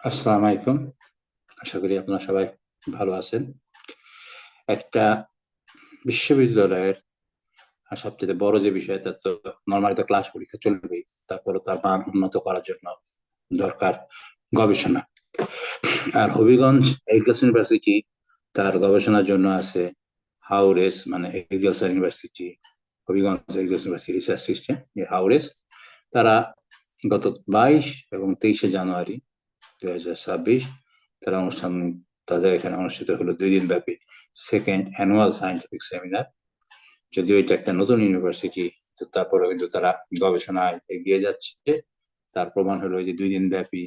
আসসালামু আলাইকুম। আশা করি আপনারা সবাই ভালো আছেন। একটা বিশ্ববিদ্যালয়ের সবচেয়ে বড় যে বিষয় তা তো নরমালি তো ক্লাস পরীক্ষা চলবেই। তারপরে তার মান উন্নত করার জন্য দরকার গবেষণা। আর হবিগঞ্জ এগ্রিকালচার ইউনিভার্সিটি তার গবেষণার জন্য আছে হাউরেস মানে agriculture university, Habiganj agriculture university research system হাউরেস। তারা গত 22 এবং 23 জানুয়ারি 2026 তারা তাদের এখানে অনুষ্ঠিত হলো 2 দিন ব্যাপী সেকেন্ড অ্যানুয়াল সায়েন্টিফিক সেমিনার। যদিও এটা একটা নতুন ইউনিভার্সিটি, তো তারপরেও কিন্তু তারা গবেষণায় এগিয়ে যাচ্ছে। তার প্রমাণ হলো যে 2 দিন ব্যাপী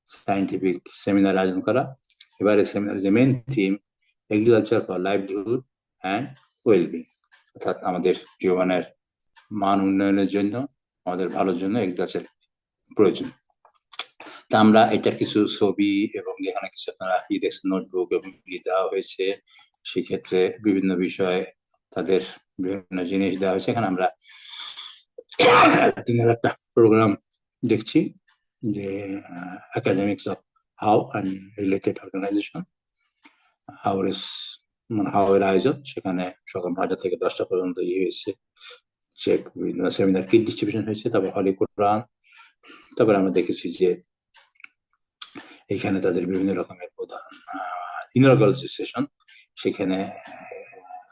সায়েন্টিফিক সেমিনার আয়োজন করা। এবারে সেমিনার যে main theme agriculture for livelihood and wellbeing, অর্থাৎ আমাদের জীবনের মান উন্নয়নের জন্য, আমাদের ভালোর জন্য এগ্রিকালচার প্রয়োজন। তা আমরা এটা কিছু ছবি এবং এখানে কিছু আপনারা দেখছেন নোটবুক এবং দেওয়া হয়েছে। সেক্ষেত্রে বিভিন্ন বিষয়ে তাদের বিভিন্ন জিনিস দেওয়া হয়েছে। এখানে আমরা দিনের একটা প্রোগ্রাম দেখছি যে একাডেমিক্স অফ হাউ অ্যান্ড রিলেটেড অর্গানাইজেশন হাউরেস, মানে হাওয়ের আয়োজন। সেখানে সকাল 9টা থেকে 10টা পর্যন্ত হয়েছে, চেক বিভিন্ন সেমিনার কিট ডিস্ট্রিবিউশন হয়েছে, তারপর হলি কোরআন। তারপর আমরা দেখেছি যে এখানে তাদের বিভিন্ন রকমের প্রধান ইনরগাল যে সেশন সেখানে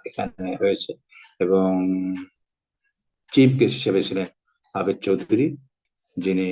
এখানে হয়েছে। এবং চিফ গেস্ট হিসেবে ছিলেন আবেদ চৌধুরী, যিনি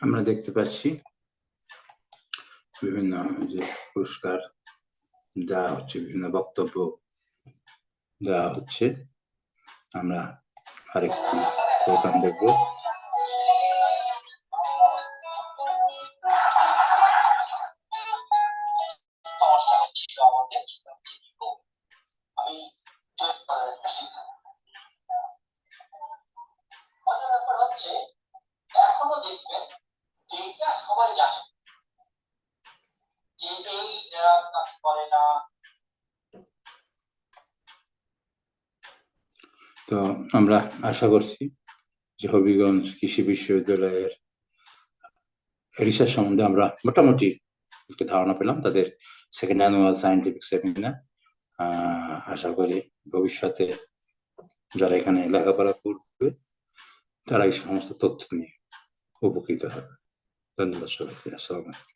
আমরা দেখতে পাচ্ছি বিভিন্ন যে পুরস্কার দেওয়া হচ্ছে, বিভিন্ন বক্তব্য দেওয়া হচ্ছে। আমরা আরেকটি প্রোগ্রাম দেখবো। তো আমরা আশা করছি যে হবিগঞ্জ কৃষি বিশ্ববিদ্যালয়ের রিসার্চ সম্বন্ধে আমরা মোটামুটি একটা ধারণা পেলাম। তাদের সেকেন্ড অ্যানুয়াল সায়েন্টিফিক সেমিনার, আশা করি ভবিষ্যতে যারা এখানে লেখাপড়া করবে তারা এই সমস্ত তথ্য নিয়ে উপকৃত হবে। ধন্যবাদ সবাইকে। আসসালাম।